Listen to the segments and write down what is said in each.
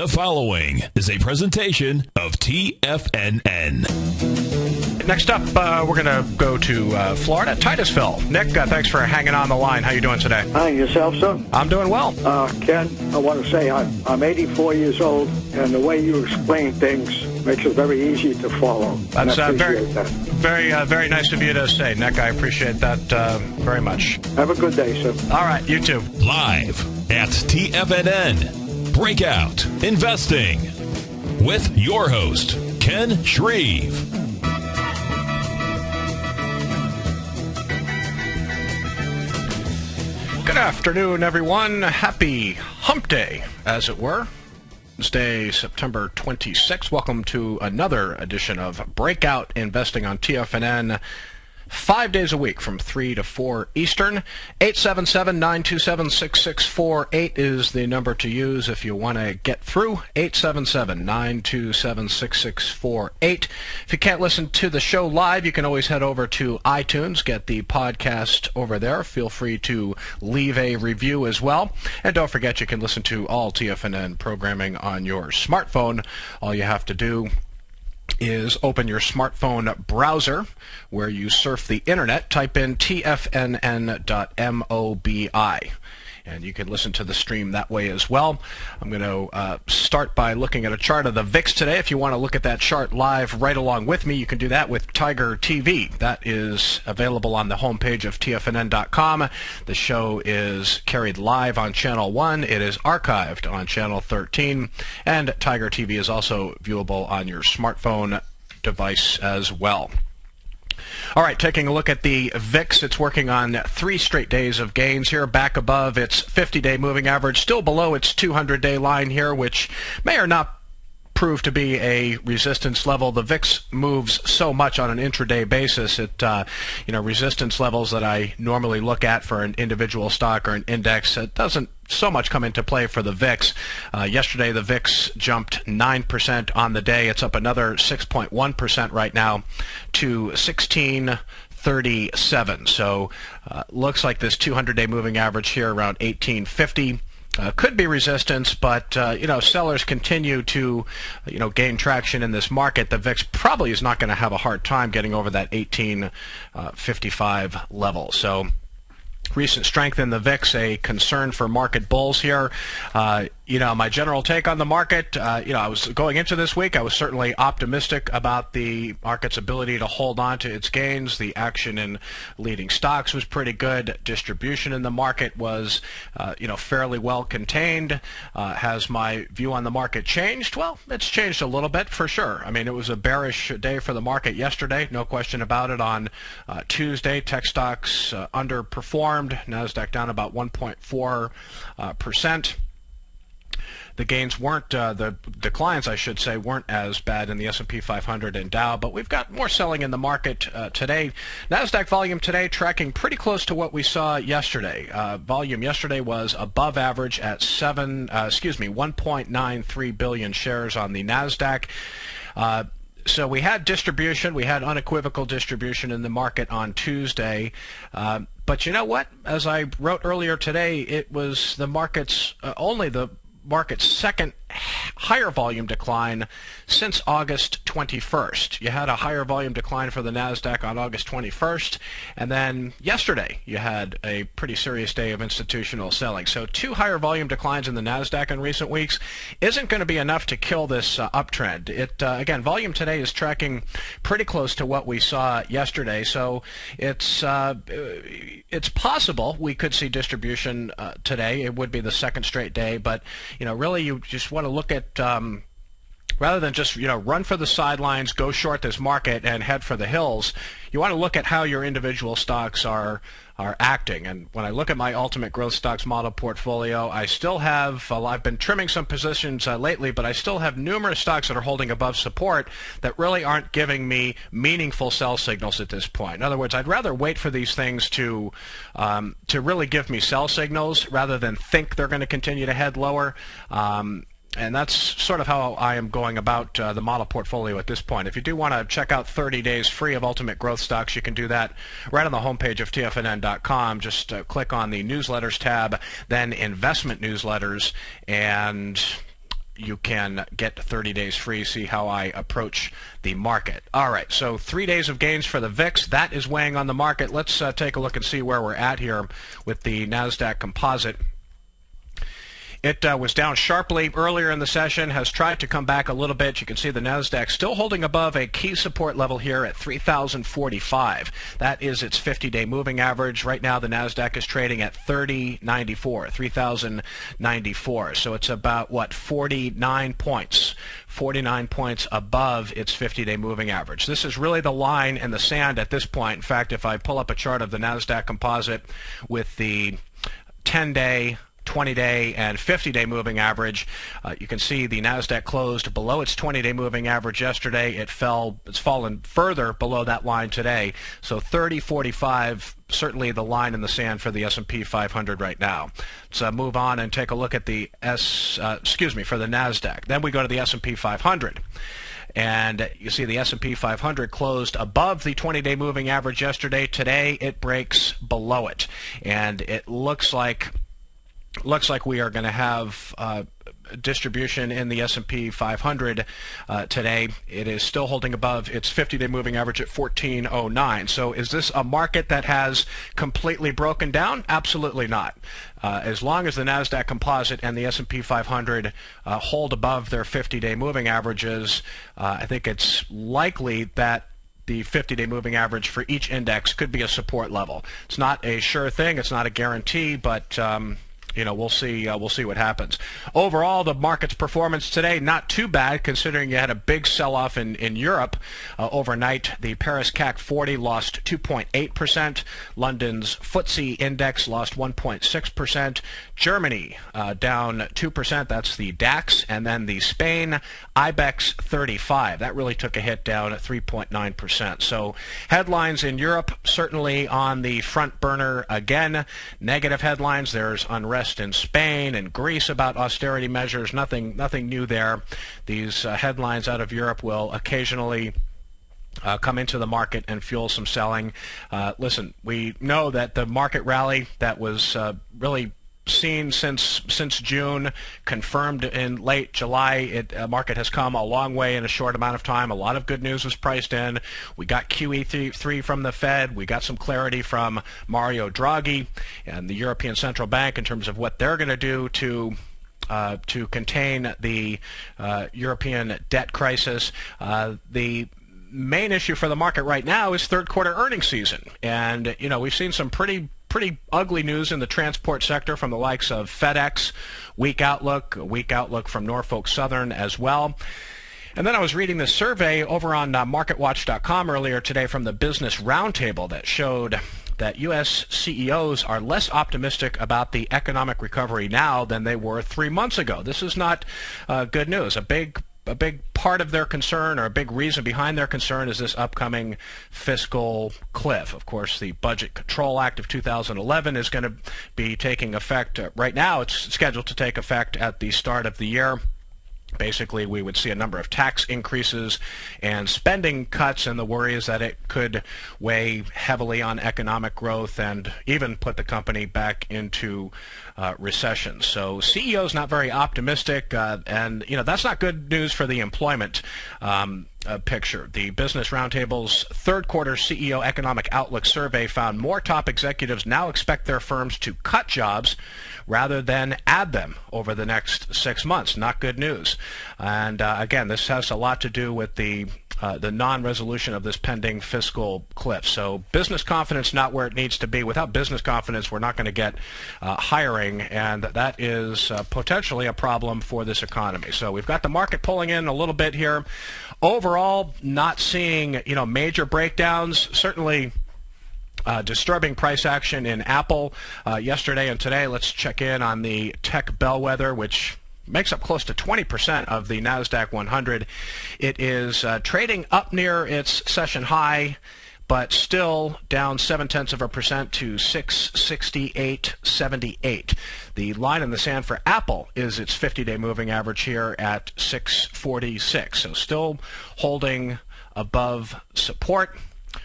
The following is a presentation of TFNN. Next up, we're going to go to Florida, Titusville. Nick, thanks for hanging on the line. How you doing today? Hi, yourself, sir? I'm doing well. Ken, I want to say I'm 84 years old, and the way you explain things makes it very easy to follow. That's very nice of you to say, Nick. I appreciate that very much. Have a good day, sir. All right, you too. Live at TFNN, Breakout Investing, with your host, Ken Shreve. Good afternoon, everyone. Happy hump day, as it were. Wednesday, September 26th. Welcome to another edition of Breakout Investing on TFNN. 5 days a week from 3 to 4 Eastern. 877-927-6648 is the number to use if you want to get through. 877-927-6648. If you can't listen to the show live, you can always head over to iTunes, get the podcast over there. Feel free to leave a review as well. And don't forget, you can listen to all TFNN programming on your smartphone. All you have to do is open your smartphone browser where you surf the internet, type in tfnn.mobi, and you can listen to the stream that way as well. I'm going to start by looking at a chart of the VIX today. If you want to look at that chart live right along with me, you can do that with Tiger TV. That is available on the homepage of tfnn.com. The show is carried live on Channel 1. It is archived on Channel 13. And Tiger TV is also viewable on your smartphone device as well. All right, taking a look at the VIX, it's working on 3 straight days of gains here, back above its 50-day moving average, still below its 200-day line here, which may or not prove to be a resistance level. The VIX moves so much on an intraday basis. Resistance levels that I normally look at for an individual stock or an index, it doesn't so much come into play for the VIX. Yesterday, the VIX jumped 9% on the day. It's up another 6.1% right now to 1637. So looks like this 200-day moving average here around 1850 could be resistance, but sellers continue to gain traction in this market. The VIX probably is not going to have a hard time getting over that 1855 level. So recent strength in the VIX, a concern for market bulls here. My general take on the market, I was going into this week, I was certainly optimistic about the market's ability to hold on to its gains. The action in leading stocks was pretty good. Distribution in the market was, fairly well contained. Has my view on the market changed? Well, it's changed a little bit for sure. I mean, it was a bearish day for the market yesterday, no question about it. On Tuesday, tech stocks underperformed. NASDAQ down about 1.4%. The gains weren't, the declines, I should say, weren't as bad in the S&P 500 and Dow, but we've got more selling in the market today. NASDAQ volume today tracking pretty close to what we saw yesterday. Volume yesterday was above average at 1.93 billion shares on the NASDAQ. So we had distribution, we had unequivocal distribution in the market on Tuesday. But you know what? As I wrote earlier today, it was the market's only the market's second higher volume decline since August 21st. You had a higher volume decline for the NASDAQ on August 21st, and then yesterday you had a pretty serious day of institutional selling. So 2 higher volume declines in the NASDAQ in recent weeks isn't going to be enough to kill this uptrend. Again, volume today is tracking pretty close to what we saw yesterday, so it's possible we could see distribution today. It would be the second straight day, but really you just want to look at rather than just run for the sidelines, go short this market, and head for the hills. You want to look at how your individual stocks are acting. And when I look at my ultimate growth stocks model portfolio, I still have, I've been trimming some positions lately, but I still have numerous stocks that are holding above support that really aren't giving me meaningful sell signals at this point. In other words, I'd rather wait for these things to really give me sell signals rather than think they're going to continue to head lower. And that's sort of how I am going about the model portfolio at this point. If you do want to check out 30 days free of Ultimate Growth Stocks, you can do that right on the homepage of TFNN.com. Just click on the Newsletters tab, then Investment Newsletters, and you can get 30 days free, see how I approach the market. All right, so 3 days of gains for the VIX. That is weighing on the market. Let's take a look and see where we're at here with the NASDAQ Composite. It was down sharply earlier in the session, has tried to come back a little bit. You can see the NASDAQ still holding above a key support level here at 3,045. That is its 50-day moving average. Right now, the NASDAQ is trading at 3,094. So it's about, 49 points. 49 points above its 50-day moving average. This is really the line in the sand at this point. In fact, if I pull up a chart of the NASDAQ Composite with the 10-day, 20-day and 50-day moving average, you can see the NASDAQ closed below its 20-day moving average yesterday. It's fallen further below that line today. So 30.45, certainly the line in the sand for the S&P 500 right now. Let's move on and take a look at the for the NASDAQ. Then we go to the S&P 500. And you see the S&P 500 closed above the 20-day moving average yesterday. Today it breaks below it, and it looks like we are going to have distribution in the S&P 500 today. It is still holding above its 50-day moving average at 1409. So is this a market that has completely broken down? Absolutely not. As long as the NASDAQ Composite and the S&P 500 hold above their 50-day moving averages, I think it's likely that the 50-day moving average for each index could be a support level. It's not a sure thing. It's not a guarantee, but we'll see what happens. Overall, the market's performance today, not too bad considering you had a big sell-off in Europe overnight. The Paris CAC 40 lost 2.8%. London's FTSE index lost 1.6%. Germany down 2%. That's the DAX. And then the Spain IBEX 35. That really took a hit, down at 3.9%. So headlines in Europe certainly on the front burner again. Negative headlines. There's unrest in Spain and Greece about austerity measures. Nothing new there. These headlines out of Europe will occasionally come into the market and fuel some selling. Listen, we know that the market rally that was really seen since June, confirmed in late July. Market has come a long way in a short amount of time. A lot of good news was priced in. We got QE3 from the Fed. We got some clarity from Mario Draghi and the European Central Bank in terms of what they're going to do to contain the European debt crisis. The main issue for the market right now is third quarter earnings season, and we've seen some pretty ugly news in the transport sector from the likes of FedEx, weak outlook from Norfolk Southern as well. And then I was reading this survey over on MarketWatch.com earlier today from the Business Roundtable that showed that U.S. CEOs are less optimistic about the economic recovery now than they were 3 months ago. This is not good news. A big part of their concern, or a big reason behind their concern, is this upcoming fiscal cliff. Of course, the Budget Control Act of 2011 is going to be taking effect. Right now, it's scheduled to take effect at the start of the year. Basically, we would see a number of tax increases and spending cuts, and the worry is that it could weigh heavily on economic growth and even put the company back into recession. So CEOs not very optimistic, and that's not good news for the employment picture. The Business Roundtable's third quarter CEO Economic Outlook survey found more top executives now expect their firms to cut jobs rather than add them over the next 6 months. Not good news. And again, this has a lot to do with the non-resolution of this pending fiscal cliff. So business confidence not where it needs to be. Without business confidence, we're not going to get hiring, and that is potentially a problem for this economy. So we've got the market pulling in a little bit here. Overall, not seeing major breakdowns. Certainly disturbing price action in Apple yesterday and today. Let's check in on the tech bellwether, which makes up close to 20% of the NASDAQ 100. It is trading up near its session high, but still down 0.7% to 668.78. The line in the sand for Apple is its 50-day moving average here at 646. So still holding above support.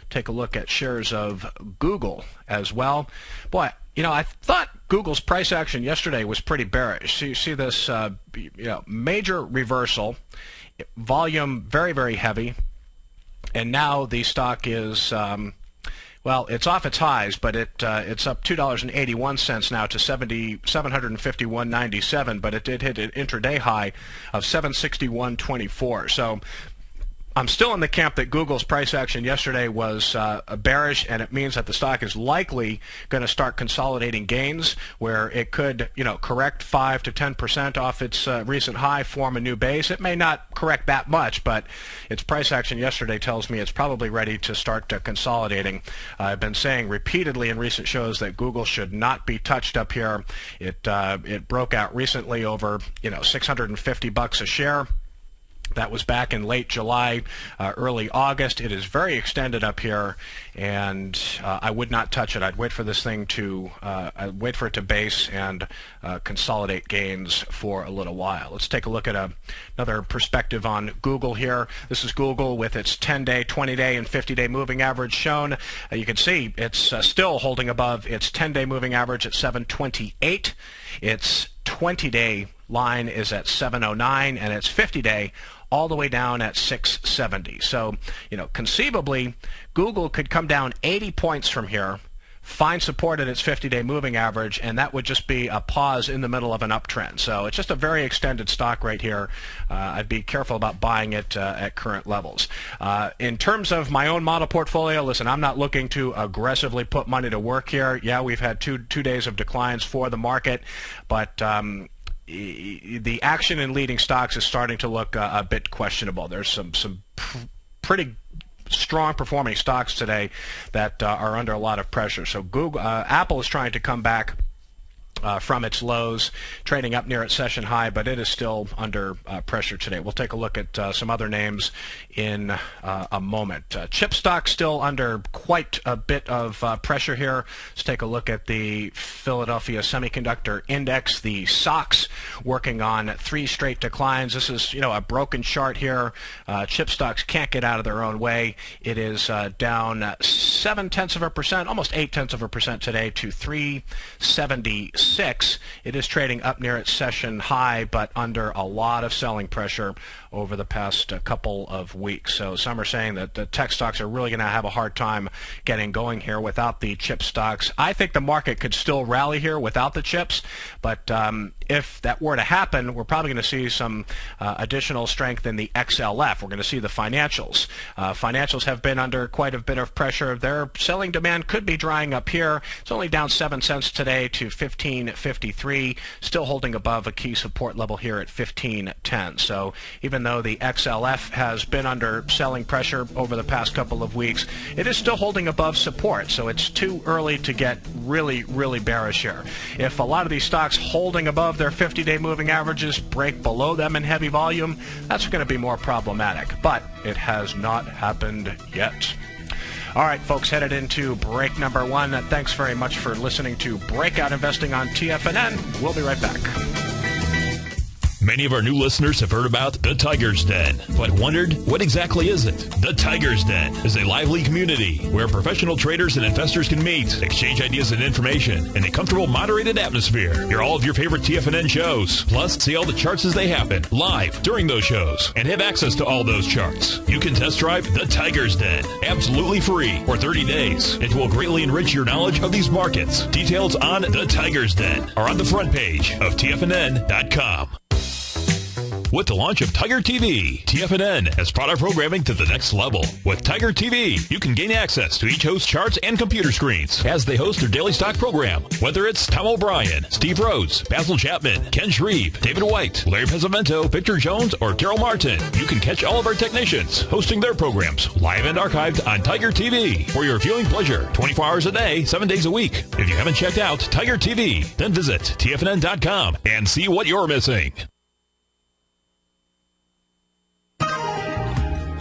Take a look at shares of Google as well. Boy, I thought Google's price action yesterday was pretty bearish. So you see this major reversal, volume very, very heavy, and now the stock is, it's off its highs, but it's up $2.81 now to $751.97, but it did hit an intraday high of $761.24. So I'm still in the camp that Google's price action yesterday was bearish, and it means that the stock is likely going to start consolidating gains, where it could, correct 5 to 10% off its recent high, form a new base. It may not correct that much, but its price action yesterday tells me it's probably ready to start consolidating. I've been saying repeatedly in recent shows that Google should not be touched up here. It broke out recently over $650 a share. That was back in late July, early August. It is very extended up here, and I would not touch it. I'd wait for this thing to, wait for it to base and consolidate gains for a little while. Let's take a look at another perspective on Google here. This is Google with its 10-day, 20-day, and 50-day moving average shown. You can see it's still holding above its 10-day moving average at 728. Its 20-day line is at 709, and its 50-day all the way down at 670. So, conceivably, Google could come down 80 points from here, find support at its 50-day moving average, and that would just be a pause in the middle of an uptrend. So it's just a very extended stock right here. I'd be careful about buying it at current levels. In terms of my own model portfolio, listen, I'm not looking to aggressively put money to work here. Yeah, we've had two days of declines for the market, but the action in leading stocks is starting to look a bit questionable. There's some pretty strong performing stocks today that are under a lot of pressure. So Apple is trying to come back from its lows, trading up near its session high, but it is still under pressure today. We'll take a look at some other names in a moment. Chip stocks still under quite a bit of pressure here. Let's take a look at the Philadelphia Semiconductor Index, the SOX, working on 3 straight declines. This is, a broken chart here. Chip stocks can't get out of their own way. It is down 0.7%, almost 0.8% today to 376. It is trading up near its session high, but under a lot of selling pressure over the past couple of weeks. So some are saying that the tech stocks are really going to have a hard time getting going here without the chip stocks. I think the market could still rally here without the chips, but if that were to happen, we're probably going to see some additional strength in the XLF. We're going to see the financials. Financials have been under quite a bit of pressure. Their selling demand could be drying up here. It's only down 7 cents today to 15.53, still holding above a key support level here at 15.10. So even though the XLF has been under selling pressure over the past couple of weeks, it is still holding above support. So it's too early to get really, really bearish here. If a lot of these stocks holding above their 50-day moving averages break below them in heavy volume, that's going to be more problematic. But it has not happened yet. All right, folks, headed into break number 1. Thanks very much for listening to Breakout Investing on TFNN. We'll be right back. Many of our new listeners have heard about the Tiger's Den, but wondered, what exactly is it? The Tiger's Den is a lively community where professional traders and investors can meet, exchange ideas and information in a comfortable, moderated atmosphere. Hear all of your favorite TFNN shows, plus see all the charts as they happen live during those shows, and have access to all those charts. You can test drive the Tiger's Den absolutely free for 30 days. It will greatly enrich your knowledge of these markets. Details on the Tiger's Den are on the front page of TFNN.com. With the launch of Tiger TV, TFNN has brought our programming to the next level. With Tiger TV, you can gain access to each host's charts and computer screens as they host their daily stock program. Whether it's Tom O'Brien, Steve Rhodes, Basil Chapman, Ken Shreve, David White, Larry Pesavento, Victor Jones, or Daryl Martin, you can catch all of our technicians hosting their programs live and archived on Tiger TV for your viewing pleasure 24 hours a day, 7 days a week. If you haven't checked out Tiger TV, then visit TFNN.com and see what you're missing.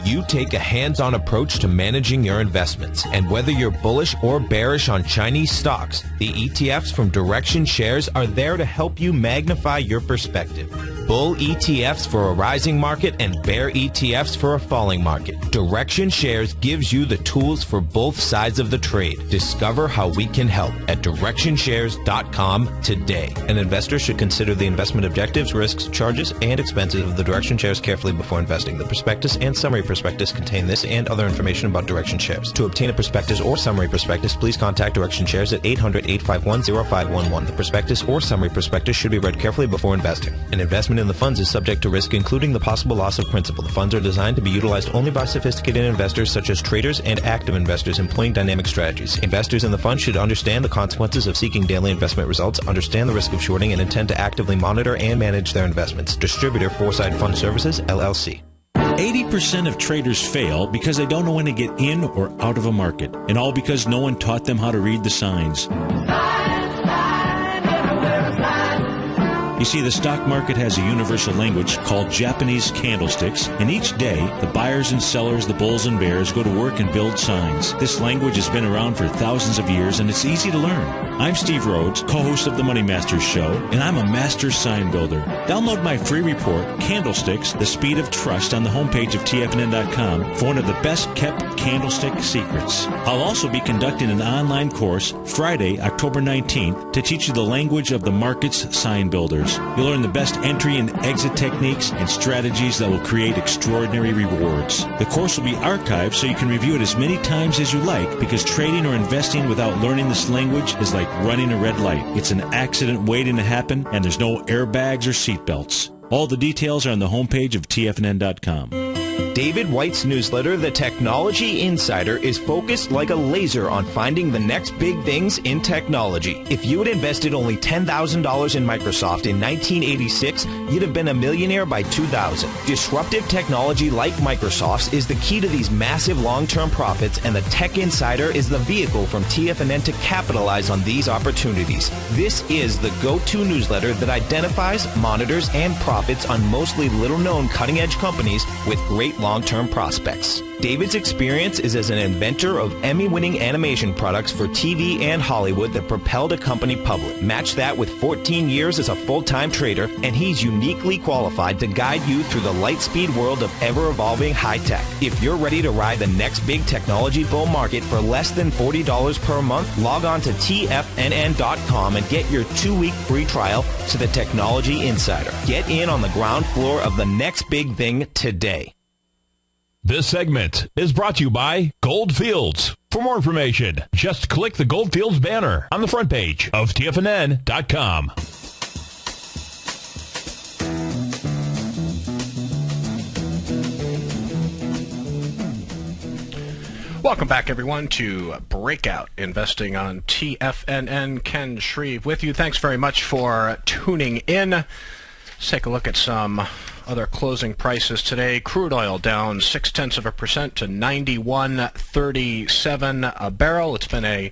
You take a hands-on approach to managing your investments. And whether you're bullish or bearish on Chinese stocks, the ETFs from Direction Shares are there to help you magnify your perspective. Bull ETFs for a rising market and bear ETFs for a falling market. Direction Shares gives you the tools for both sides of the trade. Discover how we can help at DirectionShares.com today. An investor should consider the investment objectives, risks, charges, and expenses of the Direction Shares carefully before investing. The prospectus and summary prospectus contain this and other information about Direction Shares. To obtain a prospectus or summary prospectus, please contact Direction Shares at 800-851-0511. The prospectus or summary prospectus should be read carefully before investing. An investment in the funds is subject to risk, including the possible loss of principal. The funds are designed to be utilized only by sophisticated investors such as traders and active investors employing dynamic strategies. Investors in the fund should understand the consequences of seeking daily investment results, understand the risk of shorting, and intend to actively monitor and manage their investments. Distributor Foresight Fund Services, LLC. 80% of traders fail because they don't know when to get in or out of a market, and all because no one taught them how to read the signs. You see, the stock market has a universal language called Japanese candlesticks, and each day, the buyers and sellers, the bulls and bears, go to work and build signs. This language has been around for thousands of years, and it's easy to learn. I'm Steve Rhodes, co-host of the Money Masters Show, and I'm a master sign builder. Download my free report, Candlesticks, The Speed of Trust, on the homepage of TFNN.com for one of the best-kept candlestick secrets. I'll also be conducting an online course Friday, October 19th, to teach you the language of the market's sign builders. You'll learn the best entry and exit techniques and strategies that will create extraordinary rewards. The course will be archived so you can review it as many times as you like, because trading or investing without learning this language is like running a red light. It's an accident waiting to happen, and there's no airbags or seatbelts. All the details are on the homepage of TFNN.com. David White's newsletter, The Technology Insider, is focused like a laser on finding the next big things in technology. If you had invested only $10,000 in Microsoft in 1986, you'd have been a millionaire by 2000. Disruptive technology like Microsoft's is the key to these massive long-term profits, and the Tech Insider is the vehicle from TFNN to capitalize on these opportunities. This is the go-to newsletter that identifies, monitors, and profits on mostly little-known cutting-edge companies with great long-term prospects. David's experience is as an inventor of Emmy-winning animation products for TV and Hollywood that propelled a company public. Match that with 14 years as a full-time trader, and he's uniquely qualified to guide you through the light-speed world of ever-evolving high-tech. If you're ready to ride the next big technology bull market for less than $40 per month, log on to TFNN.com and get your 2-week free trial to the Technology Insider. Get in on the ground floor of the next big thing today. This segment is brought to you by Goldfields. For more information, just click the Goldfields banner on the front page of TFNN.com. Welcome back, everyone, to Breakout Investing on TFNN. Ken Shreve with you. Thanks very much for tuning in. Let's take a look at some other closing prices today. Crude oil down 0.6% to $91.37 a barrel. It's been a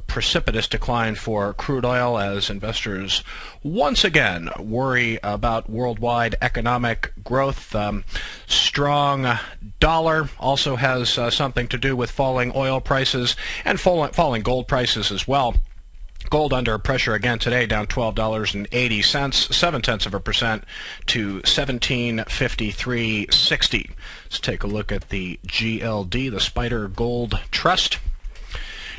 precipitous decline for crude oil as investors once again worry about worldwide economic growth. Strong dollar also has something to do with falling oil prices and falling gold prices as well. Gold under pressure again today, down $12.80, 0.7% to $1753.60. Let's take a look at the GLD, the Spider Gold Trust.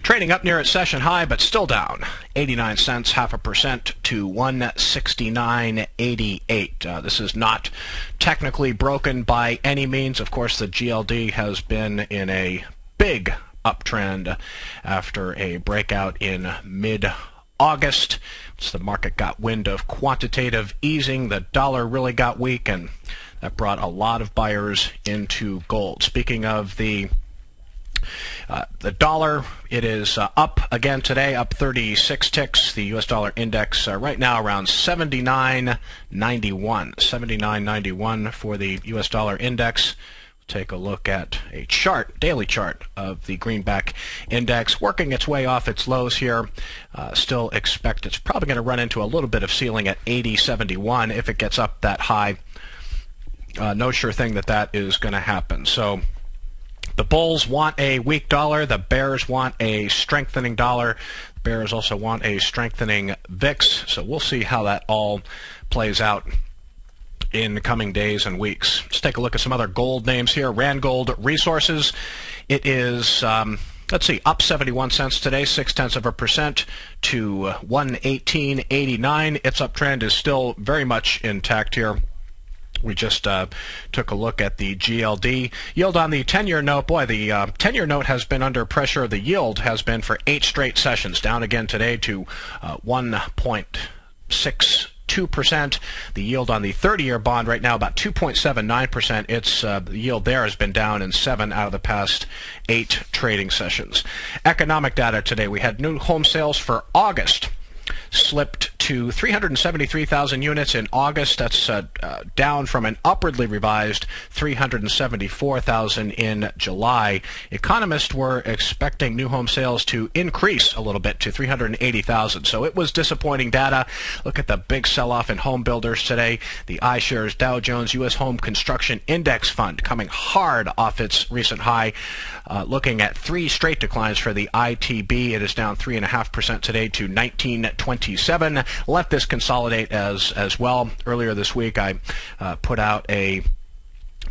Trading up near its session high, but still down 89 cents, 0.5% to $169.88. This is not technically broken by any means. Of course, the GLD has been in a big uptrend after a breakout in mid-August. Once the market got wind of quantitative easing, the dollar really got weak, and that brought a lot of buyers into gold. Speaking of the dollar, it is up again today, up 36 ticks. The U.S. dollar index right now around 79.91. 79.91 for the U.S. dollar index. Take a look at a chart, daily chart of the greenback index, working its way off its lows here. Still expect it's probably going to run into a little bit of ceiling at 80.71 if it gets up that high. no sure thing that is going to happen. So the bulls want a weak dollar. The bears want a strengthening dollar. The bears also want a strengthening VIX. So we'll see how that all plays out in the coming days and weeks. Let's take a look at some other gold names here. Randgold Resources. It is, let's see, up 71 cents today, 0.6% to 118.89. Its uptrend is still very much intact here. We just took a look at the GLD yield on the 10-year note. Boy, the 10-year note has been under pressure. The yield has been for 8 straight sessions, down again today to 1.62%. The yield on the 30-year bond right now about 2.79%. Its the yield there has been down in 7 out of the past 8 trading sessions. Economic data today. We had new home sales for August slipped to 373,000 units in August. That's down from an upwardly revised 374,000 in July. Economists were expecting new home sales to increase a little bit to 380,000. So it was disappointing data. Look at the big sell-off in home builders today. The iShares Dow Jones U.S. Home Construction Index Fund coming hard off its recent high, looking at 3 straight declines for the ITB. It is down 3.5% today to 1927. Let this consolidate as well. Earlier this week, I put out a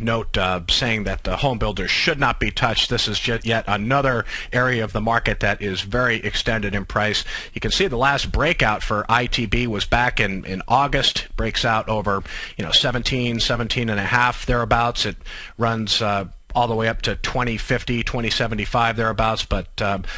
note saying that the home builders should not be touched. This is yet another area of the market that is very extended in price. You can see the last breakout for ITB was back in August. Breaks out over 17 and a half thereabouts. It runs all the way up to 2050, 2075 thereabouts, but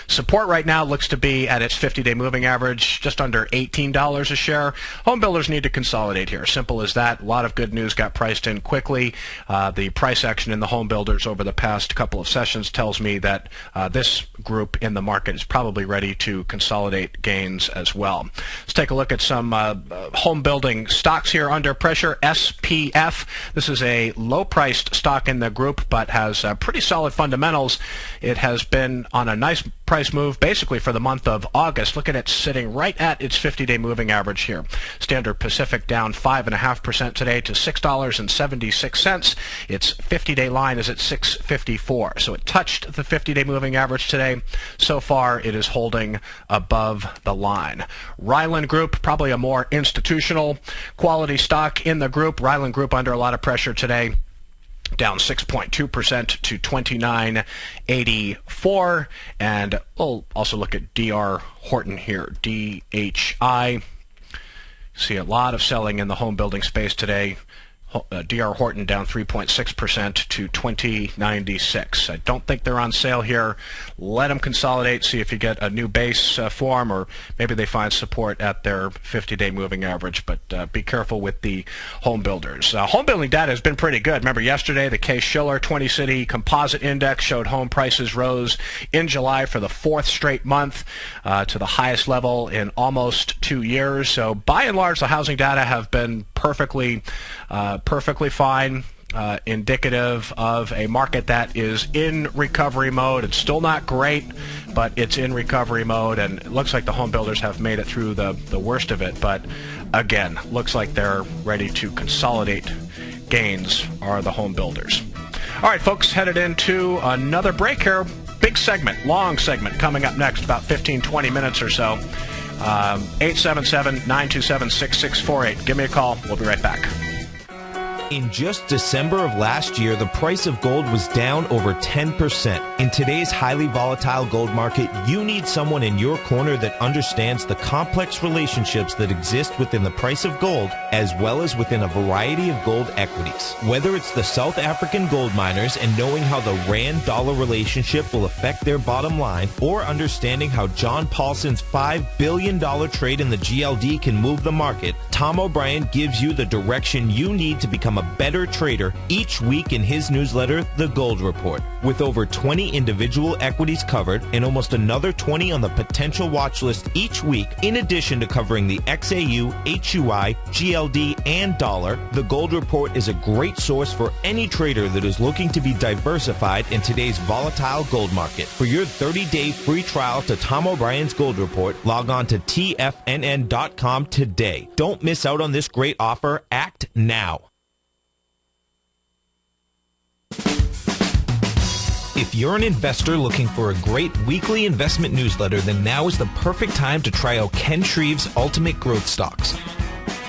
support right now looks to be at its 50-day moving average, just under $18 a share. Home builders need to consolidate here. Simple as that. A lot of good news got priced in quickly. The price action in the home builders over the past couple of sessions tells me that this group in the market is probably ready to consolidate gains as well. Let's take a look at some home building stocks here under pressure. SPF. This is a low-priced stock in the group, but has pretty solid fundamentals. It has been on a nice price move basically for the month of August. Look at it sitting right at its 50-day moving average here. Standard Pacific down 5.5% today to $6.76. Its 50-day line is at $6.54. So it touched the 50-day moving average today. So far, it is holding above the line. Ryland Group, probably a more institutional quality stock in the group. Ryland Group under a lot of pressure today, down 6.2% to 29.84. And we'll also look at DR Horton here, DHI. See a lot of selling in the home building space today. DR Horton down 3.6% to 20.96. I don't think they're on sale here. Let them consolidate, see if you get a new base form, or maybe they find support at their 50-day moving average, but be careful with the home builders. Home building data has been pretty good. Remember yesterday, the Case-Shiller 20-City Composite Index showed home prices rose in July for the 4th straight month to the highest level in almost 2 years. So by and large, the housing data have been perfectly fine, indicative of a market that is in recovery mode. It's still not great, but it's in recovery mode, and it looks like the home builders have made it through the worst of it. But again, looks like they're ready to consolidate gains, are the home builders. All right, folks, headed into another break here. Big segment, long segment coming up next, about 15-20 minutes or so. 877-927-6648. Give me a call. We'll be right back. In just December of last year, the price of gold was down over 10%. In today's highly volatile gold market, you need someone in your corner that understands the complex relationships that exist within the price of gold, as well as within a variety of gold equities. Whether it's the South African gold miners and knowing how the rand-dollar relationship will affect their bottom line, or understanding how John Paulson's $5 billion trade in the GLD can move the market, Tom O'Brien gives you the direction you need to become a better trader each week in his newsletter, The Gold Report. With over 20 individual equities covered and almost another 20 on the potential watch list each week, in addition to covering the XAU, HUI, GLD, and dollar, The Gold Report is a great source for any trader that is looking to be diversified in today's volatile gold market. For your 30-day free trial to Tom O'Brien's Gold Report, log on to tfnn.com today. Don't miss out on this great offer. Act now. If you're an investor looking for a great weekly investment newsletter, then now is the perfect time to try out Ken Shreve's Ultimate Growth Stocks.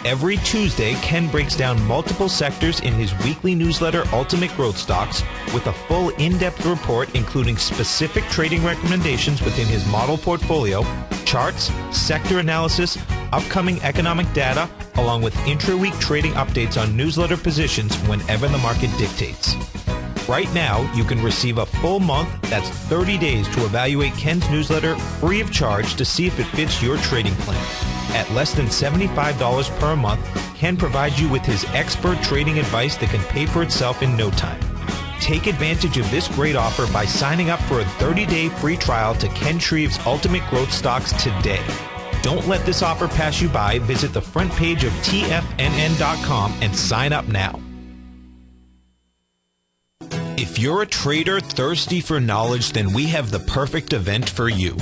Every Tuesday, Ken breaks down multiple sectors in his weekly newsletter, Ultimate Growth Stocks, with a full in-depth report including specific trading recommendations within his model portfolio, charts, sector analysis, upcoming economic data, along with intra-week trading updates on newsletter positions whenever the market dictates. Right now, you can receive a full month, that's 30 days, to evaluate Ken's newsletter free of charge to see if it fits your trading plan. At less than $75 per month, Ken provides you with his expert trading advice that can pay for itself in no time. Take advantage of this great offer by signing up for a 30-day free trial to Ken Shreve's Ultimate Growth Stocks today. Don't let this offer pass you by. Visit the front page of TFNN.com and sign up now. If you're a trader thirsty for knowledge, then we have the perfect event for you.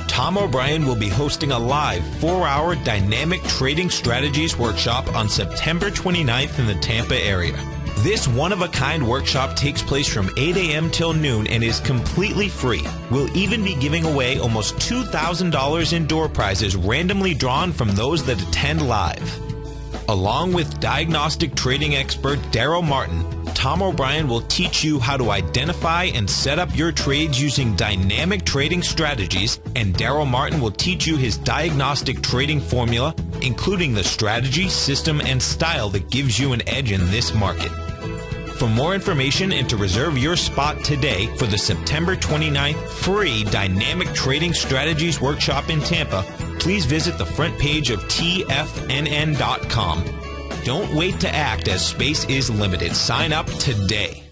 Tom O'Brien will be hosting a live 4-hour dynamic trading strategies workshop on September 29th in the Tampa area. This one-of-a-kind workshop takes place from 8 a.m. till noon and is completely free. We'll even be giving away almost $2,000 in door prizes randomly drawn from those that attend live. Along with diagnostic trading expert Daryl Martin, Tom O'Brien will teach you how to identify and set up your trades using dynamic trading strategies, and Daryl Martin will teach you his diagnostic trading formula, including the strategy, system, and style that gives you an edge in this market. For more information and to reserve your spot today for the September 29th free Dynamic Trading Strategies Workshop in Tampa, please visit the front page of TFNN.com. Don't wait to act as space is limited. Sign up today.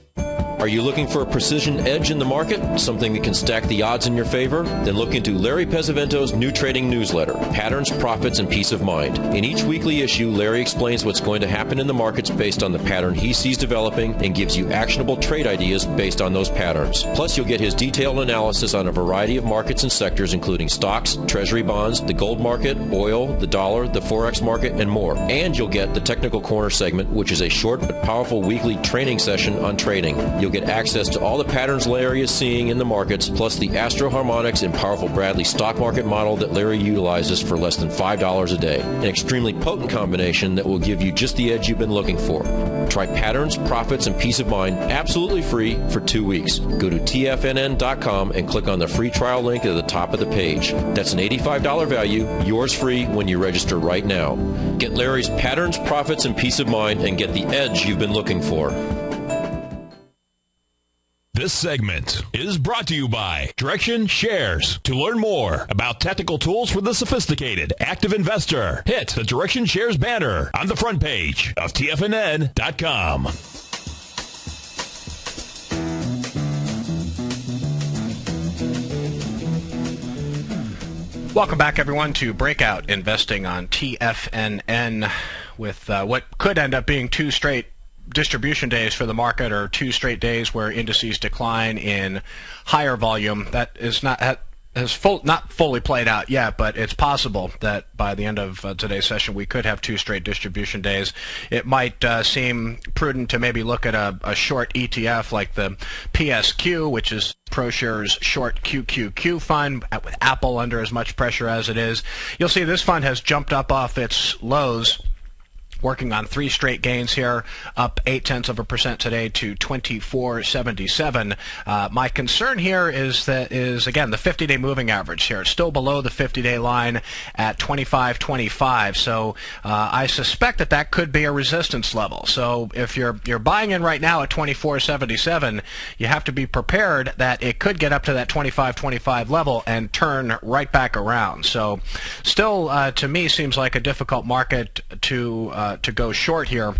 Are you looking for a precision edge in the market? Something that can stack the odds in your favor? Then look into Larry Pesavento's new trading newsletter, Patterns, Profits, and Peace of Mind. In each weekly issue, Larry explains what's going to happen in the markets based on the pattern he sees developing and gives you actionable trade ideas based on those patterns. Plus, you'll get his detailed analysis on a variety of markets and sectors, including stocks, treasury bonds, the gold market, oil, the dollar, the forex market, and more. And you'll get the Technical Corner segment, which is a short but powerful weekly training session on trading. You'll get access to all the patterns Larry is seeing in the markets, plus the Astro Harmonics and powerful Bradley stock market model that Larry utilizes for less than $5 a day. An extremely potent combination that will give you just the edge you've been looking for. Try Patterns, Profits, and Peace of Mind absolutely free for 2 weeks. Go to TFNN.com and click on the free trial link at the top of the page. That's an $85 value, yours free when you register right now. Get Larry's Patterns, Profits, and Peace of Mind and get the edge you've been looking for. This segment is brought to you by Direction Shares. To learn more about tactical tools for the sophisticated active investor, hit the Direction Shares banner on the front page of TFNN.com. Welcome back, everyone, to Breakout Investing on TFNN with what could end up being 2 straight distribution days for the market, or 2 straight days where indices decline in higher volume. That is not fully played out yet, but it's possible that by the end of today's session we could have 2 straight distribution days. It might seem prudent to maybe look at a short ETF like the PSQ, which is ProShares Short QQQ fund, with Apple under as much pressure as it is. You'll see this fund has jumped up off its lows, working on 3 straight gains here, up 0.8% today to 24.77. My concern here is again the 50-day moving average here. It's still below the 50-day line at 25.25. So I suspect that could be a resistance level. So if you're buying in right now at 24.77, you have to be prepared that it could get up to that 25.25 level and turn right back around. So still, to me, seems like a difficult market to go short here.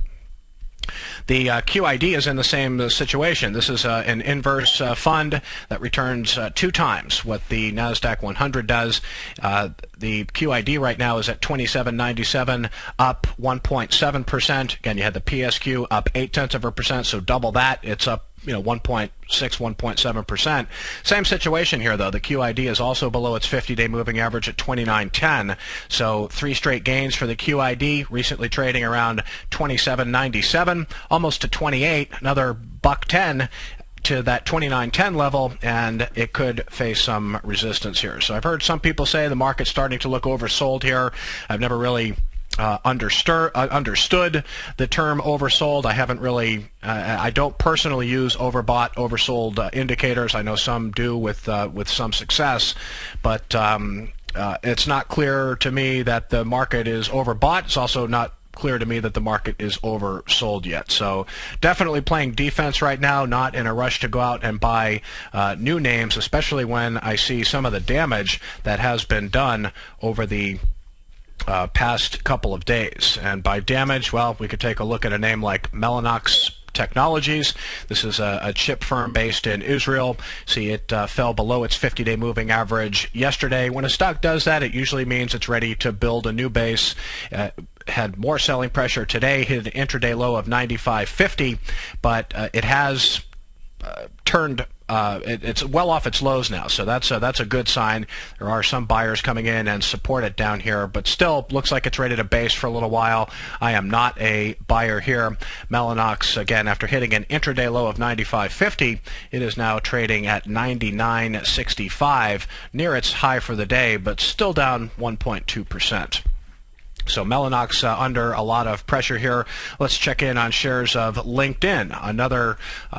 The QID is in the same situation. This is an inverse fund that returns 2 times what the NASDAQ 100 does. The QID right now is at 27.97, up 1.7%. Again, you had the PSQ up 0.8%, so double that. It's up 1.6, 1.7%. Same situation here, though. The QID is also below its 50-day moving average at 29.10. So 3 straight gains for the QID, recently trading around 27.97, almost to 28, another $1.10. to that 29.10 level, and it could face some resistance here. So I've heard some people say the market's starting to look oversold here. I've never really understood the term oversold. I haven't really, I don't personally use overbought, oversold indicators. I know some do with some success, but it's not clear to me that the market is overbought. It's also not clear to me that the market is oversold yet. So definitely playing defense right now, not in a rush to go out and buy new names, especially when I see some of the damage that has been done over the past couple of days. And by damage, well, we could take a look at a name like Mellanox Technologies. This is a chip firm based in Israel. See, it fell below its 50-day moving average yesterday. When a stock does that, it usually means it's ready to build a new base. Had more selling pressure today, hit an intraday low of 95.50, but it has turned. It's well off its lows now, so that's a good sign. There are some buyers coming in and support it down here, but still looks like it's ready to base for a little while. I am not a buyer here. Mellanox, again, after hitting an intraday low of 95.50, it is now trading at 99.65, near its high for the day, but still down 1.2%. So Mellanox under a lot of pressure here. Let's check in on shares of LinkedIn, another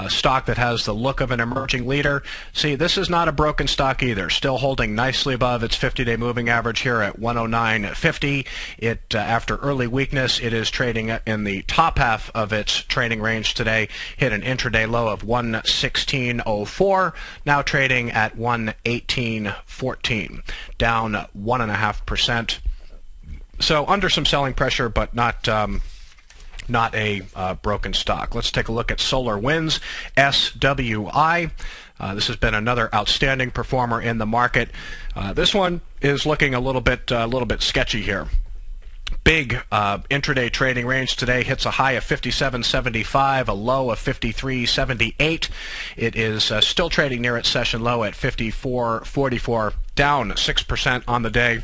stock that has the look of an emerging leader. See, this is not a broken stock either. Still holding nicely above its 50-day moving average here at 109.50. It after early weakness, it is trading in the top half of its trading range today. Hit an intraday low of 116.04. Now trading at 118.14, down 1.5%. So under some selling pressure, but not a broken stock. Let's take a look at SolarWinds, SWI. This has been another outstanding performer in the market. This one is looking a little bit sketchy here. Big intraday trading range today, hits a high of 57.75, a low of 53.78. It is still trading near its session low at 54.44, down 6% on the day.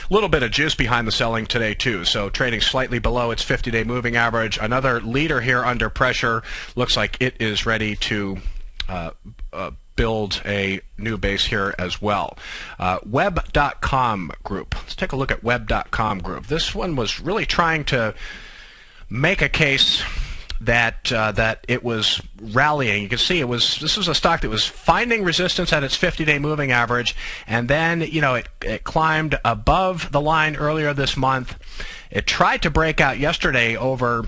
A little bit of juice behind the selling today too, so trading slightly below its 50-day moving average. Another leader here under pressure. Looks like it is ready to build a new base here as well. Web.com Group. Let's take a look at Web.com Group. This one was really trying to make a case that it was rallying. You can see this was a stock that was finding resistance at its 50-day moving average, and then it climbed above the line earlier this month. It tried to break out yesterday over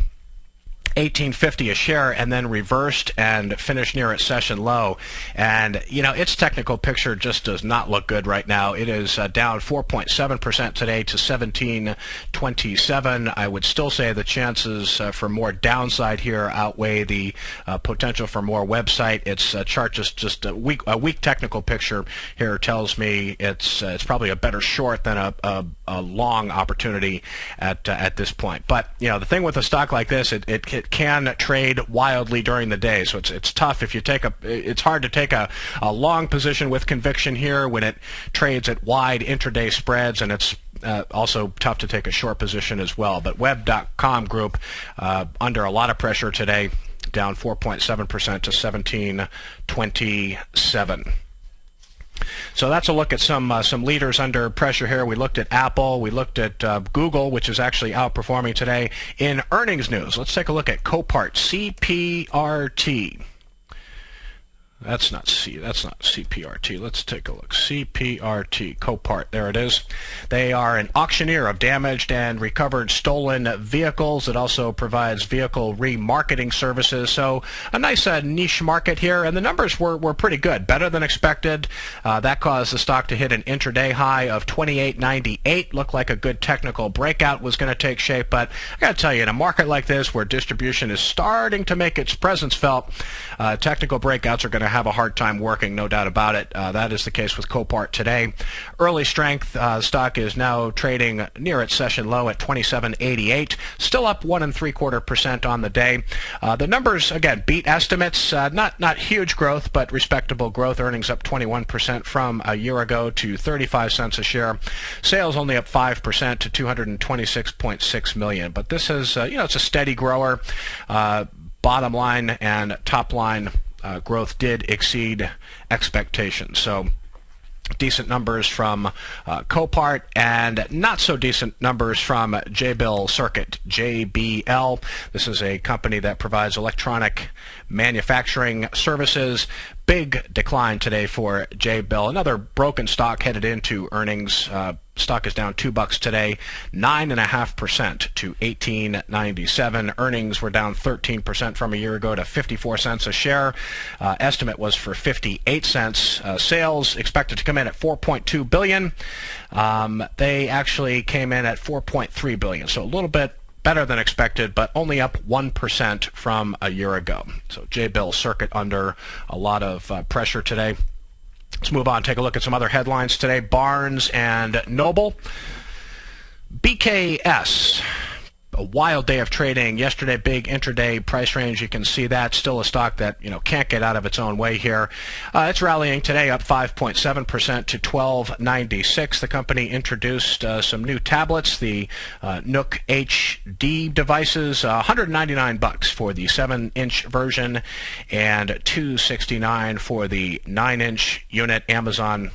$18.50 a share, and then reversed and finished near its session low. And its technical picture just does not look good right now. It is down 4.7% today to 17.27. I would still say the chances for more downside here outweigh the potential for more website. Its chart just a weak technical picture here tells me it's probably a better short than a long opportunity at this point. But the thing with a stock like this, it can trade wildly during the day, so it's tough if you it's hard to take a long position with conviction here when it trades at wide intraday spreads, and it's also tough to take a short position as well. But Web.com Group under a lot of pressure today, down 4.7% to 17.27. So that's a look at some leaders under pressure here. We looked at Apple. We looked at Google, which is actually outperforming today. In earnings news, let's take a look at Copart, CPRT. That's not CPRT. Let's take a look. CPRT, Copart. There it is. They are an auctioneer of damaged and recovered stolen vehicles. It also provides vehicle remarketing services. So a nice niche market here, and the numbers were pretty good, better than expected. That caused the stock to hit an intraday high of 28.98. Looked like a good technical breakout was going to take shape, but I got to tell you, in a market like this where distribution is starting to make its presence felt, technical breakouts are going to have a hard time working, no doubt about it. That is the case with Copart today. Early strength, stock is now trading near its session low at 27.88, still up 1.75% on the day. The numbers again beat estimates. Not huge growth, but respectable growth. Earnings up 21% from a year ago to 35 cents a share. Sales only up 5% to 226.6 million. But this is it's a steady grower. Bottom line and top line growth did exceed expectations. So decent numbers from Copart and not so decent numbers from Jabil Circuit, JBL. This is a company that provides electronic manufacturing services. Big decline today for Jabil. Another broken stock headed into earnings. Stock is down $2 today, 9.5% to $18.97. Earnings were down 13% from a year ago to 54 cents a share. Estimate was for 58 cents. Sales expected to come in at $4.2 billion. They actually came in at $4.3 billion, so a little bit better than expected, but only up 1% from a year ago. So Jabil Circuit under a lot of pressure today. Let's move on, take a look at some other headlines today. Barnes and Noble. BKS, a wild day of trading yesterday, big intraday price range. You can see that. Still a stock that can't get out of its own way here. It's rallying today, up 5.7% to $12.96. The company introduced some new tablets, the Nook HD devices, $199 for the 7-inch version and $269 for the 9-inch unit. Amazon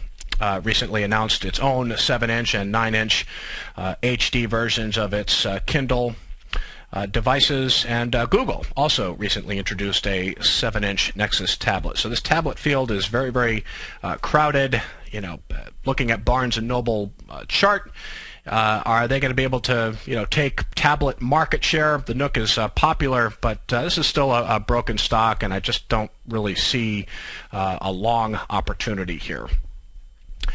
recently announced its own 7-inch and 9-inch HD versions of its Kindle devices, and Google also recently introduced a 7-inch Nexus tablet. So this tablet field is very, very crowded. Looking at Barnes and Noble chart, are they going to be able to take tablet market share? The Nook is popular, but this is still a broken stock, and I just don't really see a long opportunity here.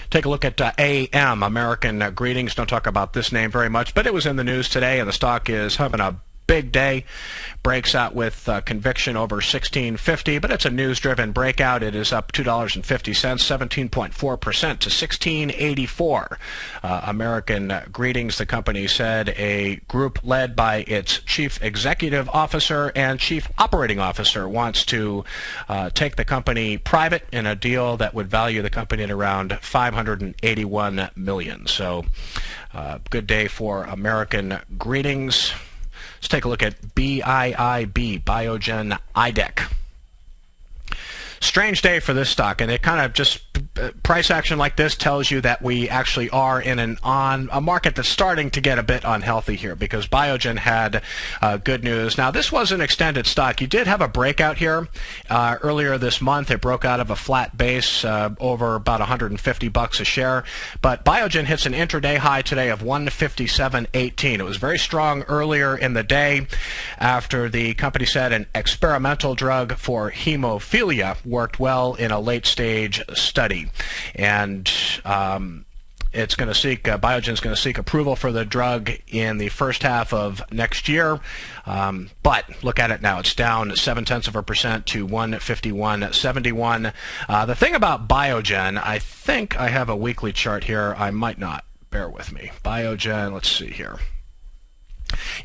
Take a look at AM, American Greetings. Don't talk about this name very much, but it was in the news today, and the stock is having a big day. Breaks out with conviction over 1650, but it's a news-driven breakout. It is up $2.50, 17.4% to 1684. American Greetings, the company said, a group led by its chief executive officer and chief operating officer wants to take the company private in a deal that would value the company at around $581 million. So good day for American Greetings. Let's take a look at BIIB, Biogen IDEC. Strange day for this stock, and it kind of just price action like this tells you that we actually are in a market that's starting to get a bit unhealthy here, because Biogen had good news. Now, this was an extended stock. You did have a breakout here earlier this month. It broke out of a flat base over about $150 a share, but Biogen hits an intraday high today of 157.18. It was very strong earlier in the day after the company said an experimental drug for hemophilia worked well in a late-stage study, and it's going to seek Biogen's going to seek approval for the drug in the first half of next year. But look at it now; it's down 0.7% to 151.71. The thing about Biogen, I think I have a weekly chart here. I might not. Bear with me. Biogen. Let's see here.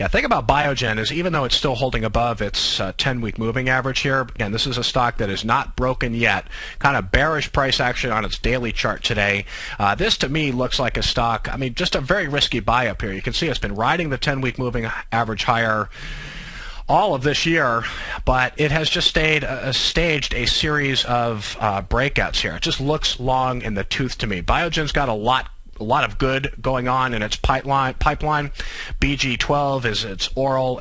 Yeah, the thing about Biogen is even though it's still holding above its 10-week moving average here, again, this is a stock that is not broken yet. Kind of bearish price action on its daily chart today. This, to me, looks like a stock, just a very risky buy up here. You can see it's been riding the 10-week moving average higher all of this year, but it has just staged a series of breakouts here. It just looks long in the tooth to me. Biogen's got a lot of good going on in its pipeline. BG12 is its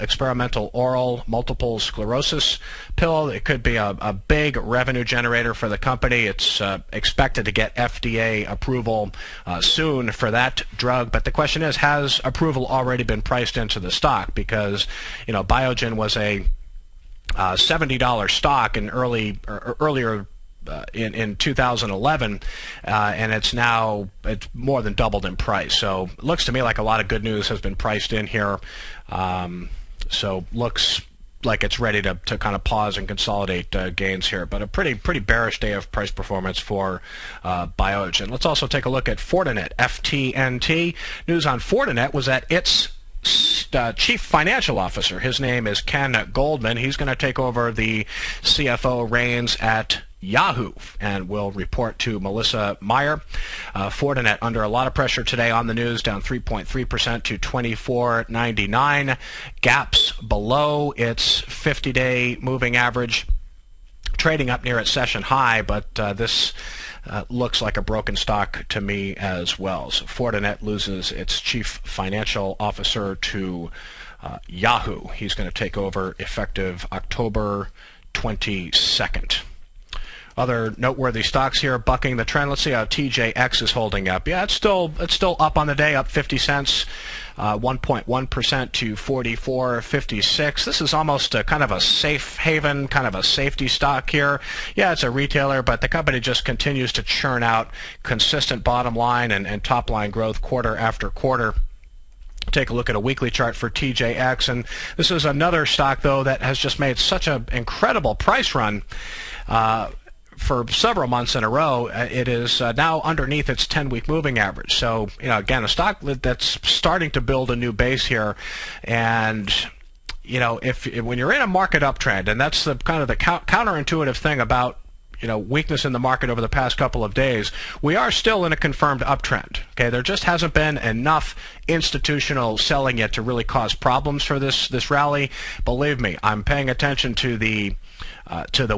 experimental oral multiple sclerosis pill. It could be a big revenue generator for the company. It's expected to get FDA approval soon for that drug. But the question is, has approval already been priced into the stock? Because Biogen was a $70 stock in earlier in 2011, and it's more than doubled in price. So it looks to me like a lot of good news has been priced in here. So looks like it's ready to kind of pause and consolidate gains here. But a pretty bearish day of price performance for Biogen. Let's also take a look at Fortinet, FTNT. News on Fortinet was that its chief financial officer, his name is Ken Goldman. He's going to take over the CFO reins at Yahoo and will report to Melissa Meyer. Fortinet under a lot of pressure today on the news, down 3.3% to $24.99. Gaps below its 50-day moving average. trading up near its session high, but this looks like a broken stock to me as well. So Fortinet loses its chief financial officer to Yahoo. He's going to take over effective October 22nd. Other noteworthy stocks here bucking the trend. Let's see how TJX is holding up. Yeah, it's still up on the day, up 50 cents, 1.1% to 44.56. This is almost a kind of a safe haven, kind of a safety stock here. Yeah, it's a retailer, but the company just continues to churn out consistent bottom line and top line growth quarter after quarter. Take a look at a weekly chart for TJX, and this is another stock, though, that has just made such an incredible price run for several months in a row. It is now underneath its 10-week moving average. So, again, a stock that's starting to build a new base here. And, if when you're in a market uptrend, and that's the kind of the counterintuitive thing about weakness in the market over the past couple of days, we are still in a confirmed uptrend. Okay, there just hasn't been enough institutional selling yet to really cause problems for this rally. Believe me, I'm paying attention to the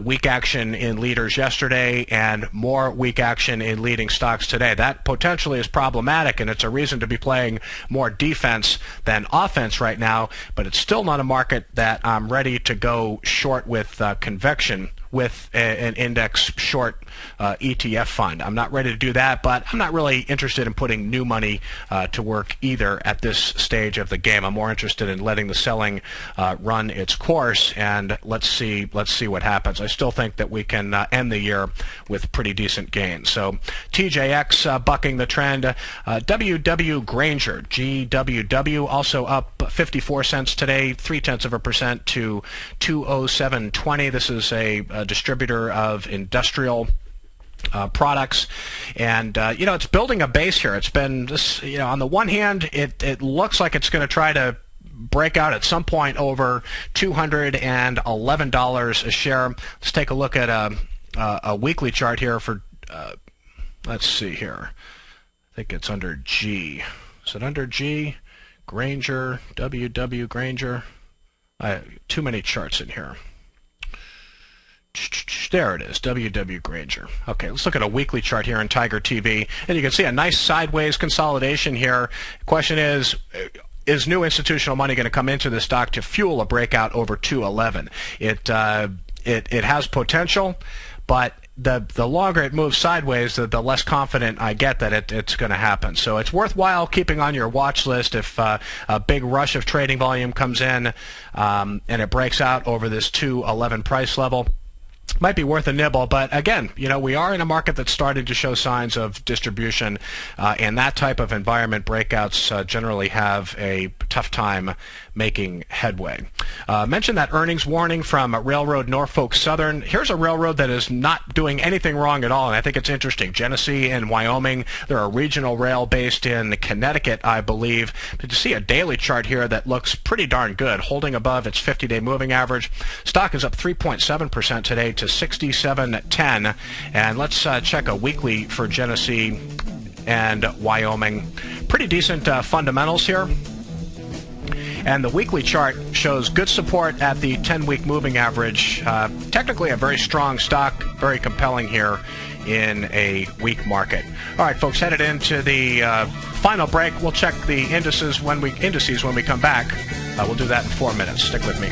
weak action in leaders yesterday and more weak action in leading stocks today. That potentially is problematic, and it's a reason to be playing more defense than offense right now, but it's still not a market that I'm ready to go short with conviction with an index short ETF fund. I'm not ready to do that, but I'm not really interested in putting new money to work either at this stage of the game. I'm more interested in letting the selling run its course, and let's see what happens. I still think that we can end the year with pretty decent gains. So TJX bucking the trend. WW Grainger, GWW, also up 54 cents today, 0.3% to 207.20. This is a distributor of industrial products, and it's building a base here. It's been this, on the one hand, it looks like it's going to try to break out at some point over $211 a share. Let's take a look at a weekly chart here for let's see here. I think it's under G. Is it under G? Grainger, WW Grainger. Too many charts in here. There it is, WW Grainger. Okay, let's look at a weekly chart here on Tiger TV, and you can see a nice sideways consolidation here. Question is new institutional money going to come into the stock to fuel a breakout over 211? It has potential, but the longer it moves sideways, the less confident I get that it's going to happen. So it's worthwhile keeping on your watch list if a big rush of trading volume comes in and it breaks out over this 211 price level. Might be worth a nibble, but again, we are in a market that's starting to show signs of distribution. In that type of environment, breakouts generally have a tough time making headway. Mentioned that earnings warning from Railroad Norfolk Southern. Here's a railroad that is not doing anything wrong at all, and I think it's interesting. Genesee and Wyoming, they're a regional rail based in Connecticut, I believe. But you see a daily chart here that looks pretty darn good, holding above its 50-day moving average. Stock is up 3.7% today to 67.10, and let's check a weekly for Genesee and Wyoming. Pretty decent fundamentals here. And the weekly chart shows good support at the 10-week moving average. Technically a very strong stock, very compelling here in a weak market. All right, folks, headed into the final break. We'll check the indices when we come back. We'll do that in 4 minutes. Stick with me.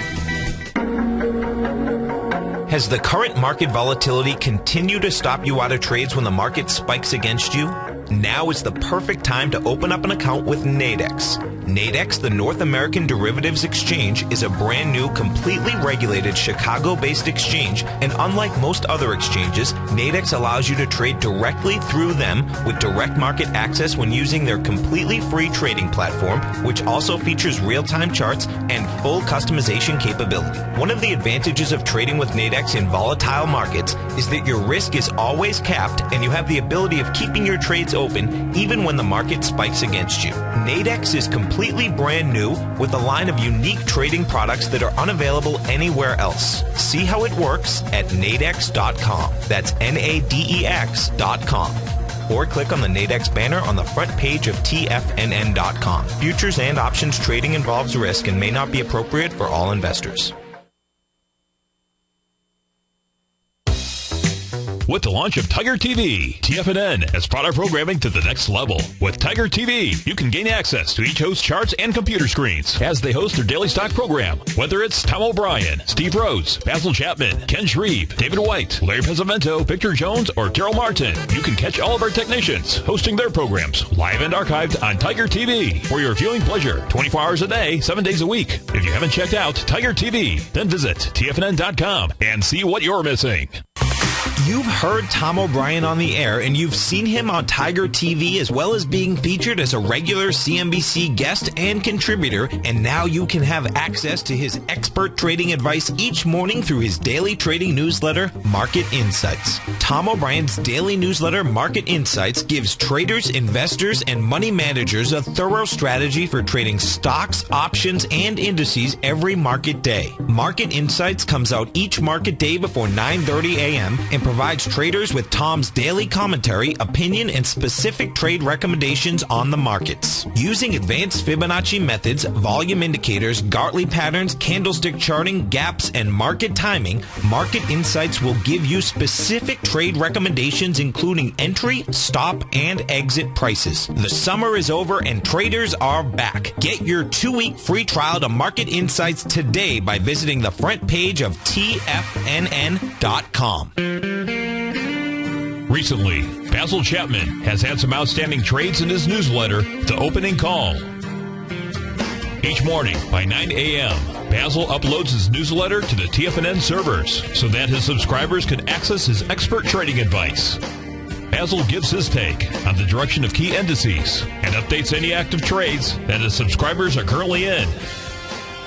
Has the current market volatility continued to stop you out of trades when the market spikes against you? Now is the perfect time to open up an account with Nadex. Nadex, the North American Derivatives Exchange, is a brand new, completely regulated Chicago-based exchange, and unlike most other exchanges, Nadex allows you to trade directly through them with direct market access when using their completely free trading platform, which also features real-time charts and full customization capability. One of the advantages of trading with Nadex in volatile markets is that your risk is always capped and you have the ability of keeping your trades open even when the market spikes against you. Nadex is completely brand new with a line of unique trading products that are unavailable anywhere else. See how it works at nadex.com. That's NADEX.com. Or click on the Nadex banner on the front page of TFNN.com. Futures and options trading involves risk and may not be appropriate for all investors. with the launch of Tiger TV. TFNN has brought our programming to the next level. With Tiger TV, you can gain access to each host's charts and computer screens as they host their daily stock program. Whether it's Tom O'Brien, Steve Rhodes, Basil Chapman, Ken Shreve, David White, Larry Pesavento, Victor Jones, or Daryl Martin, you can catch all of our technicians hosting their programs live and archived on Tiger TV for your viewing pleasure 24 hours a day, 7 days a week. If you haven't checked out Tiger TV, then visit TFNN.com and see what you're missing. You've heard Tom O'Brien on the air, and you've seen him on Tiger TV, as well as being featured as a regular CNBC guest and contributor, and now you can have access to his expert trading advice each morning through his daily trading newsletter, Market Insights. Tom O'Brien's daily newsletter, Market Insights, gives traders, investors, and money managers a thorough strategy for trading stocks, options, and indices every market day. Market Insights comes out each market day before 9:30 a.m. and provides traders with Tom's daily commentary, opinion, and specific trade recommendations on the markets. Using advanced Fibonacci methods, volume indicators, Gartley patterns, candlestick charting, gaps, and market timing, Market Insights will give you specific trade recommendations including entry, stop, and exit prices. The summer is over and traders are back. Get your 2-week free trial to Market Insights today by visiting the front page of TFNN.com. Recently, Basil Chapman has had some outstanding trades in his newsletter, The Opening Call. Each morning by 9 a.m., Basil uploads his newsletter to the TFNN servers so that his subscribers can access his expert trading advice. Basil gives his take on the direction of key indices and updates any active trades that his subscribers are currently in.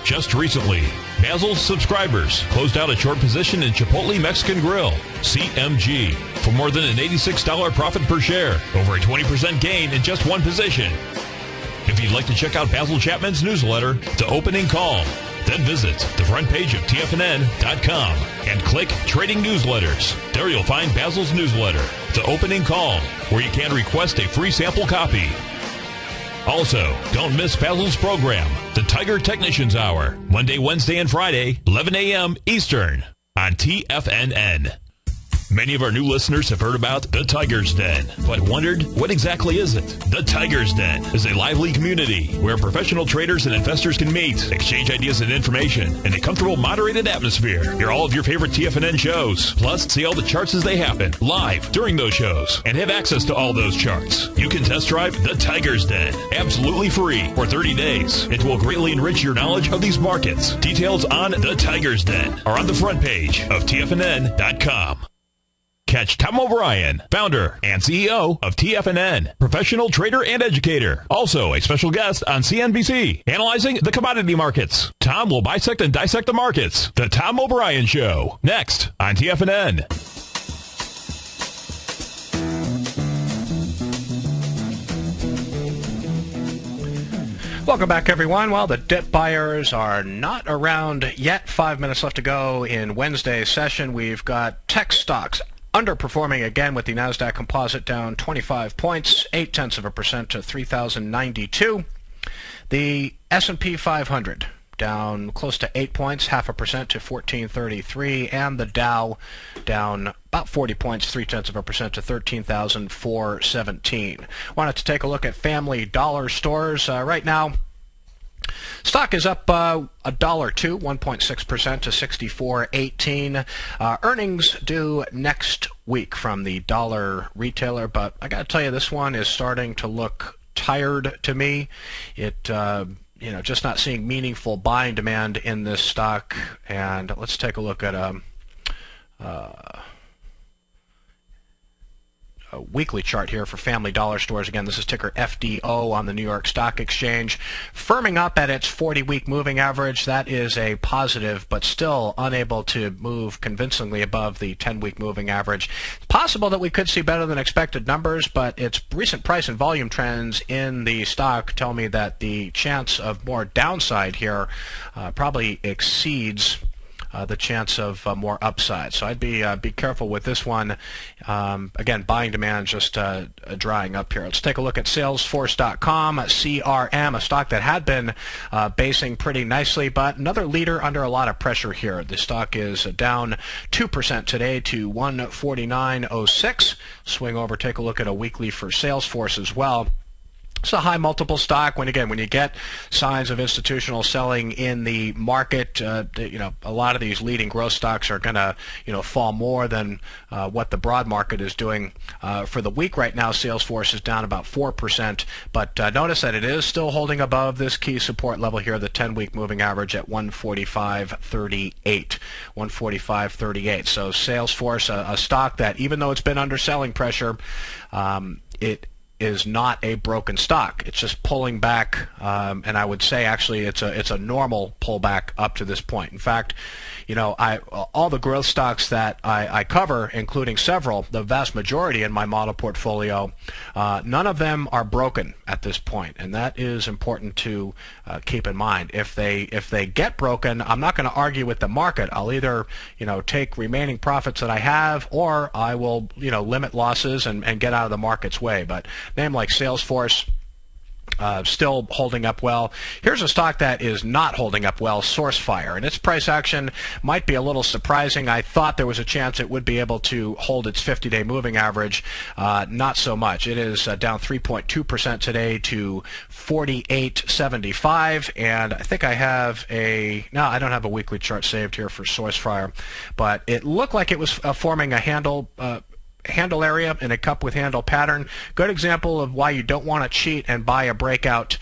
Just recently, Basil's subscribers closed out a short position in Chipotle Mexican Grill, CMG, for more than an $86 profit per share, over a 20% gain in just one position. If you'd like to check out Basil Chapman's newsletter, The Opening Call, then visit the front page of TFNN.com and click Trading Newsletters. There you'll find Basil's newsletter, The Opening Call, where you can request a free sample copy. Also, don't miss Basil's program, The Tiger Technicians Hour, Monday, Wednesday, and Friday, 11 a.m. Eastern, on TFNN. Many of our new listeners have heard about the Tiger's Den, but wondered, what exactly is it? The Tiger's Den is a lively community where professional traders and investors can meet, exchange ideas and information in a comfortable, moderated atmosphere. Hear all of your favorite TFNN shows, plus see all the charts as they happen live during those shows, and have access to all those charts. You can test drive the Tiger's Den absolutely free for 30 days. It will greatly enrich your knowledge of these markets. Details on the Tiger's Den are on the front page of TFNN.com. Catch Tom O'Brien, founder and CEO of TFNN, professional trader and educator. Also a special guest on CNBC, analyzing the commodity markets. Tom will bisect and dissect the markets. The Tom O'Brien Show, next on TFNN. Welcome back, everyone. Well, the dip buyers are not around yet. 5 minutes left to go in Wednesday's session. We've got tech stocks underperforming again, with the NASDAQ composite down 25 points, 0.8% to 3,092. The S&P 500 down close to 8 points, 0.5% to 1433, and the Dow down about 40 points, 0.3% to 13,417. Wanted to take a look at Family Dollar stores right now. Stock is up $1.02, 1.6% to 64.18. Earnings due next week from the dollar retailer, but I got to tell you, this one is starting to look tired to me. Just not seeing meaningful buying demand in this stock. And let's take a look at a weekly chart here for Family Dollar stores. Again, this is ticker FDO on the New York Stock Exchange, firming up at its 40-week moving average. That is a positive, but still unable to move convincingly above the 10-week moving average. It's possible that we could see better than expected numbers, but its recent price and volume trends in the stock tell me that the chance of more downside here probably exceeds the chance of more upside. So I'd be careful with this one. Again, buying demand just drying up here. Let's take a look at Salesforce.com, CRM, a stock that had been basing pretty nicely, but another leader under a lot of pressure here. The stock is down 2% today to 149.06. Swing over, take a look at a weekly for Salesforce as well. It's a high multiple stock. When you get signs of institutional selling in the market, a lot of these leading growth stocks are going to, fall more than what the broad market is doing. For the week right now, Salesforce is down about 4%, but notice that it is still holding above this key support level here, the 10-week moving average at 145.38. 145.38. So Salesforce, a stock that, even though it's been under selling pressure, it is not a broken stock. It's just pulling back, and I would say actually it's a normal pullback up to this point. In fact, all the growth stocks that I cover, including several, the vast majority in my model portfolio, none of them are broken at this point, and that is important to keep in mind. If they get broken, I'm not going to argue with the market. I'll either take remaining profits that I have, or I will limit losses and get out of the market's way. But name like Salesforce, still holding up well. Here's a stock that is not holding up well, SourceFire, and its price action might be a little surprising. I thought there was a chance it would be able to hold its 50-day moving average. Not so much. It is down 3.2% today to 48.75, and I think I have I don't have a weekly chart saved here for SourceFire, but it looked like it was forming a handle area in a cup with handle pattern. Good example of why you don't want to cheat and buy a breakout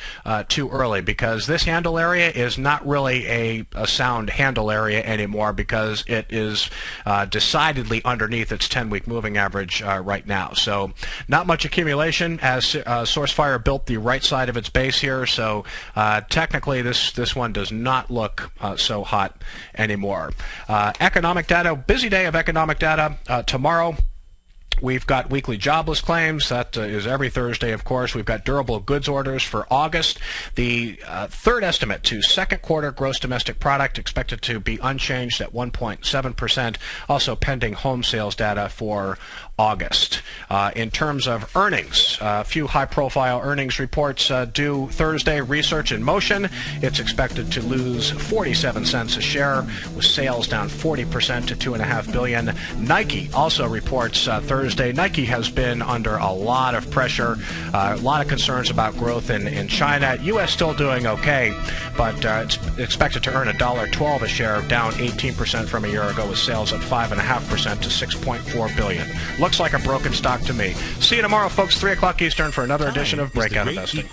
too early, because this handle area is not really a sound handle area anymore, because it is decidedly underneath its 10-week moving average right now. So not much accumulation as SourceFire built the right side of its base here. So technically this one does not look so hot anymore. Economic data, busy day of economic data tomorrow. We've got weekly jobless claims. That is every Thursday, of course. We've got durable goods orders for August. The third estimate to second quarter gross domestic product expected to be unchanged at 1.7%. Also pending home sales data for August. In terms of earnings, a few high-profile earnings reports due Thursday. Research in Motion, it's expected to lose 47 cents a share, with sales down 40% to $2.5 billion. Nike also reports Thursday. Nike has been under a lot of pressure, a lot of concerns about growth in China. U.S. still doing okay, but it's expected to earn $1.12 a share, down 18% from a year ago, with sales at 5.5% to $6.4 billion. Looks like a broken stock to me. See you tomorrow, folks, 3 o'clock Eastern for another edition of Breakout Investing.